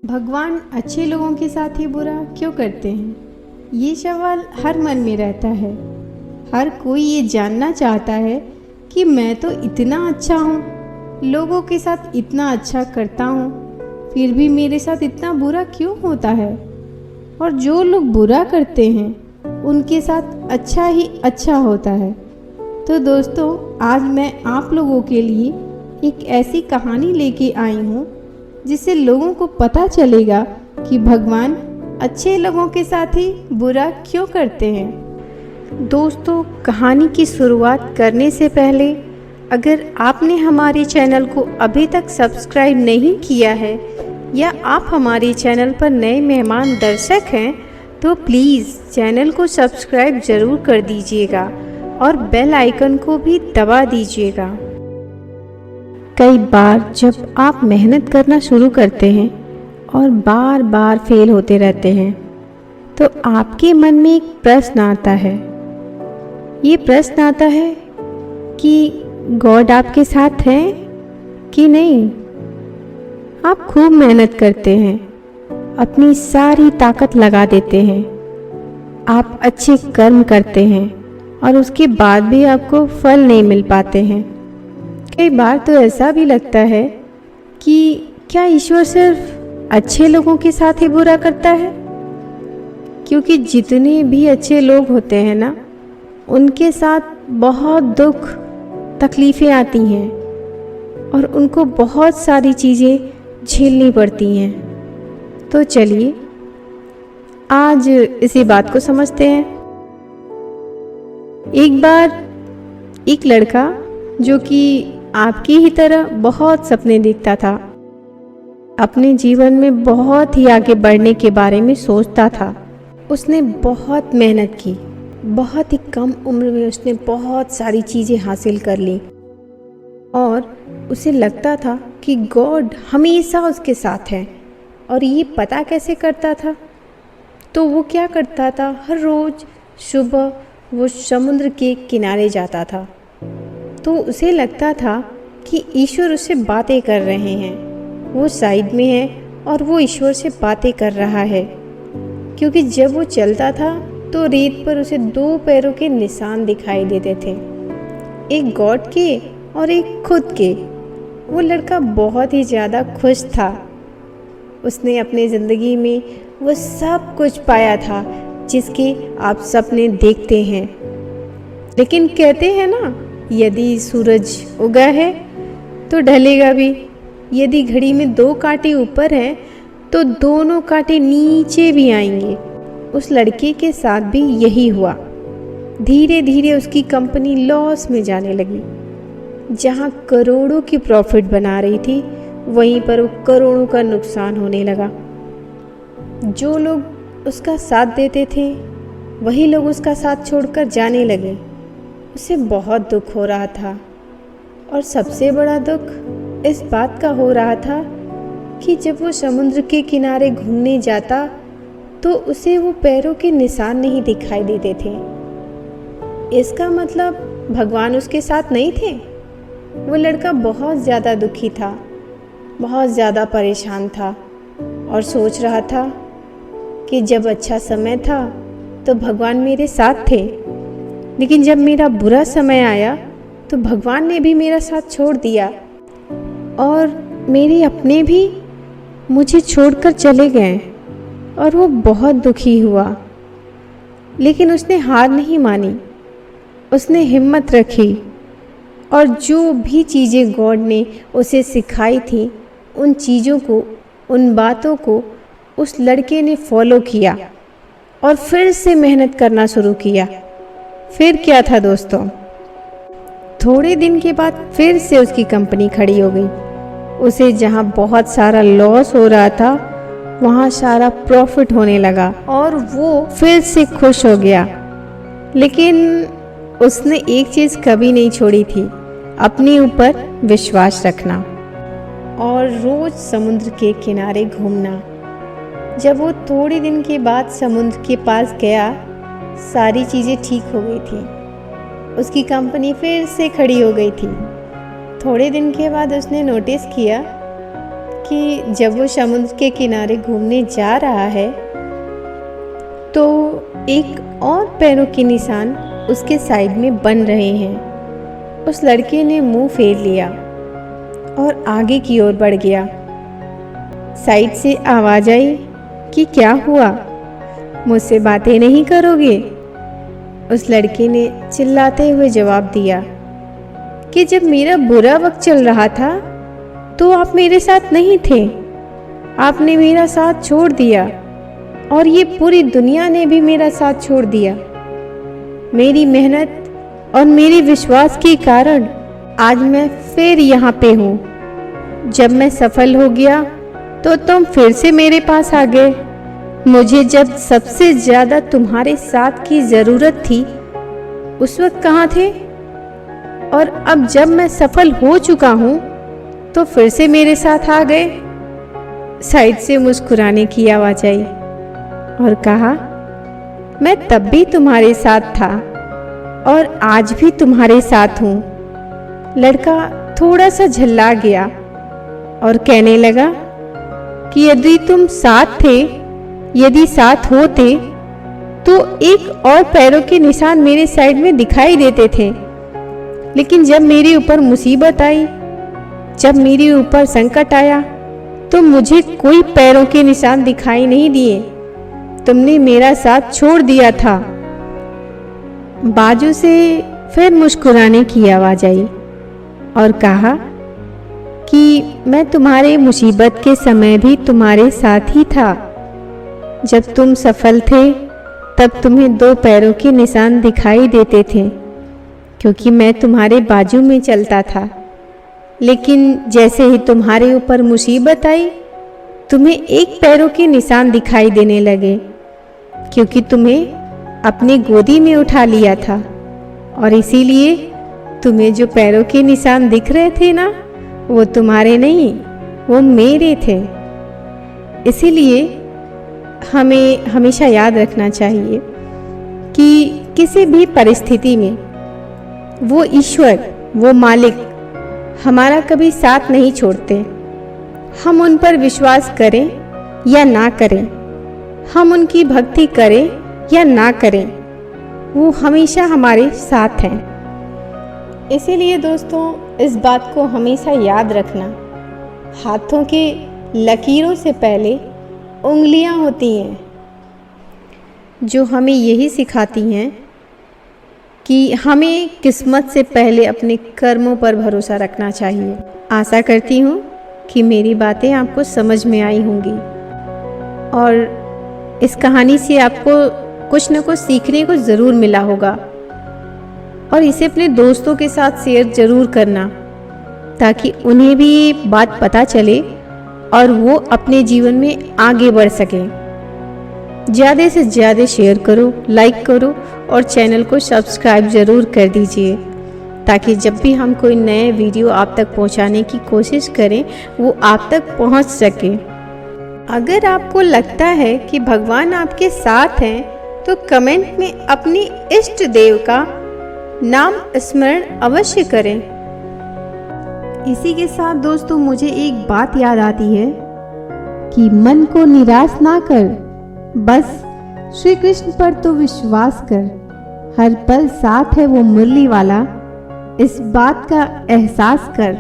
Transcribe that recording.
भगवान अच्छे लोगों के साथ ही बुरा क्यों करते हैं? ये सवाल हर मन में रहता है। हर कोई ये जानना चाहता है कि मैं तो इतना अच्छा हूँ, लोगों के साथ इतना अच्छा करता हूँ, फिर भी मेरे साथ इतना बुरा क्यों होता है? और जो लोग बुरा करते हैं उनके साथ अच्छा ही अच्छा होता है। तो दोस्तों, आज मैं आप लोगों के लिए एक ऐसी कहानी लेके आई हूँ जिससे लोगों को पता चलेगा कि भगवान अच्छे लोगों के साथ ही बुरा क्यों करते हैं। दोस्तों, कहानी की शुरुआत करने से पहले अगर आपने हमारे चैनल को अभी तक सब्सक्राइब नहीं किया है या आप हमारे चैनल पर नए मेहमान दर्शक हैं तो प्लीज़ चैनल को सब्सक्राइब ज़रूर कर दीजिएगा और बेल आइकन को भी दबा दीजिएगा। कई बार जब आप मेहनत करना शुरू करते हैं और बार बार फेल होते रहते हैं तो आपके मन में एक प्रश्न आता है। ये प्रश्न आता है कि गॉड आपके साथ है कि नहीं। आप खूब मेहनत करते हैं, अपनी सारी ताकत लगा देते हैं, आप अच्छे कर्म करते हैं और उसके बाद भी आपको फल नहीं मिल पाते हैं। कई बार तो ऐसा भी लगता है कि क्या ईश्वर सिर्फ अच्छे लोगों के साथ ही बुरा करता है? क्योंकि जितने भी अच्छे लोग होते हैं ना, उनके साथ बहुत दुख तकलीफ़ें आती हैं और उनको बहुत सारी चीज़ें झेलनी पड़ती हैं। तो चलिए आज इसी बात को समझते हैं। एक बार एक लड़का जो कि आपकी ही तरह बहुत सपने देखता था, अपने जीवन में बहुत ही आगे बढ़ने के बारे में सोचता था। उसने बहुत मेहनत की, बहुत ही कम उम्र में उसने बहुत सारी चीज़ें हासिल कर ली और उसे लगता था कि गॉड हमेशा उसके साथ है। और ये पता कैसे करता था? तो वो क्या करता था, हर रोज़ सुबह वो समुद्र के किनारे जाता था तो उसे लगता था कि ईश्वर उससे बातें कर रहे हैं। वो साइड में है और वो ईश्वर से बातें कर रहा है, क्योंकि जब वो चलता था तो रेत पर उसे दो पैरों के निशान दिखाई देते थे, एक गॉड के और एक खुद के। वो लड़का बहुत ही ज़्यादा खुश था। उसने अपनी ज़िंदगी में वो सब कुछ पाया था जिसके आप सपने देखते हैं। लेकिन कहते हैं ना, यदि सूरज उगा है तो ढलेगा भी। यदि घड़ी में दो कांटे ऊपर हैं तो दोनों कांटे नीचे भी आएंगे। उस लड़के के साथ भी यही हुआ। धीरे धीरे उसकी कंपनी लॉस में जाने लगी। जहां करोड़ों की प्रॉफिट बना रही थी, वहीं पर वो करोड़ों का नुकसान होने लगा। जो लोग उसका साथ देते थे वही लोग उसका साथ छोड़कर जाने लगे। उसे बहुत दुख हो रहा था और सबसे बड़ा दुख इस बात का हो रहा था कि जब वो समुद्र के किनारे घूमने जाता तो उसे वो पैरों के निशान नहीं दिखाई देते थे। इसका मतलब भगवान उसके साथ नहीं थे। वो लड़का बहुत ज़्यादा दुखी था, बहुत ज़्यादा परेशान था और सोच रहा था कि जब अच्छा समय था तो भगवान मेरे साथ थे, लेकिन जब मेरा बुरा समय आया तो भगवान ने भी मेरा साथ छोड़ दिया और मेरे अपने भी मुझे छोड़कर चले गए। और वो बहुत दुखी हुआ, लेकिन उसने हार नहीं मानी। उसने हिम्मत रखी और जो भी चीज़ें गॉड ने उसे सिखाई थी, उन चीज़ों को, उन बातों को उस लड़के ने फॉलो किया और फिर से मेहनत करना शुरू किया। फिर क्या था दोस्तों, थोड़े दिन के बाद फिर से उसकी कंपनी खड़ी हो गई। उसे जहां बहुत सारा लॉस हो रहा था वहां सारा प्रॉफिट होने लगा और वो फिर से खुश हो गया। लेकिन उसने एक चीज़ कभी नहीं छोड़ी थी, अपने ऊपर विश्वास रखना और रोज़ समुद्र के किनारे घूमना। जब वो थोड़े दिन के बाद समुद्र के पास गया, सारी चीज़ें ठीक हो गई थी। उसकी कंपनी फिर से खड़ी हो गई थी। थोड़े दिन के बाद उसने नोटिस किया कि जब वो समुद्र के किनारे घूमने जा रहा है तो एक और पैरों के निशान उसके साइड में बन रहे हैं। उस लड़के ने मुंह फेर लिया और आगे की ओर बढ़ गया। साइड से आवाज़ आई कि क्या हुआ, मुझसे बातें नहीं करोगे? उस लड़के ने चिल्लाते हुए जवाब दिया कि जब मेरा बुरा वक्त चल रहा था तो आप मेरे साथ नहीं थे, आपने मेरा साथ छोड़ दिया और ये पूरी दुनिया ने भी मेरा साथ छोड़ दिया। मेरी मेहनत और मेरे विश्वास के कारण आज मैं फिर यहाँ पे हूँ। जब मैं सफल हो गया तो तुम फिर से मेरे पास आ गए। मुझे जब सबसे ज़्यादा तुम्हारे साथ की ज़रूरत थी उस वक्त कहाँ थे? और अब जब मैं सफल हो चुका हूँ तो फिर से मेरे साथ आ गए। साइड से मुस्कुराने की आवाज़ आई और कहा, मैं तब भी तुम्हारे साथ था और आज भी तुम्हारे साथ हूँ। लड़का थोड़ा सा झल्ला गया और कहने लगा कि यदि तुम साथ थे, यदि साथ होते तो एक और पैरों के निशान मेरे साइड में दिखाई देते थे, लेकिन जब मेरे ऊपर मुसीबत आई, जब मेरे ऊपर संकट आया तो मुझे कोई पैरों के निशान दिखाई नहीं दिए। तुमने मेरा साथ छोड़ दिया था। बाजू से फिर मुस्कुराने की आवाज़ आई और कहा कि मैं तुम्हारे मुसीबत के समय भी तुम्हारे साथ ही था। जब तुम सफल थे तब तुम्हें दो पैरों के निशान दिखाई देते थे क्योंकि मैं तुम्हारे बाजू में चलता था, लेकिन जैसे ही तुम्हारे ऊपर मुसीबत आई तुम्हें एक पैरों के निशान दिखाई देने लगे क्योंकि तुम्हें अपनी गोदी में उठा लिया था और इसीलिए तुम्हें जो पैरों के निशान दिख रहे थे ना, वो तुम्हारे नहीं, वो मेरे थे। इसीलिए हमें हमेशा याद रखना चाहिए कि किसी भी परिस्थिति में वो ईश्वर, वो मालिक हमारा कभी साथ नहीं छोड़ते। हम उन पर विश्वास करें या ना करें, हम उनकी भक्ति करें या ना करें, वो हमेशा हमारे साथ हैं। इसीलिए दोस्तों, इस बात को हमेशा याद रखना, हाथों के लकीरों से पहले उंगलियां होती हैं, जो हमें यही सिखाती हैं कि हमें किस्मत से पहले अपने कर्मों पर भरोसा रखना चाहिए। आशा करती हूँ कि मेरी बातें आपको समझ में आई होंगी और इस कहानी से आपको कुछ न कुछ सीखने को ज़रूर मिला होगा और इसे अपने दोस्तों के साथ शेयर ज़रूर करना ताकि उन्हें भी ये बात पता चले और वो अपने जीवन में आगे बढ़ सकें। ज़्यादा से ज़्यादा शेयर करो, लाइक करो और चैनल को सब्सक्राइब ज़रूर कर दीजिए ताकि जब भी हम कोई नए वीडियो आप तक पहुंचाने की कोशिश करें वो आप तक पहुंच सके। अगर आपको लगता है कि भगवान आपके साथ हैं तो कमेंट में अपने इष्ट देव का नाम स्मरण अवश्य करें। इसी के साथ दोस्तों मुझे एक बात याद आती है कि मन को निराश ना कर, बस श्री कृष्ण पर तो विश्वास कर, हर पल साथ है वो मुरली वाला, इस बात का एहसास कर।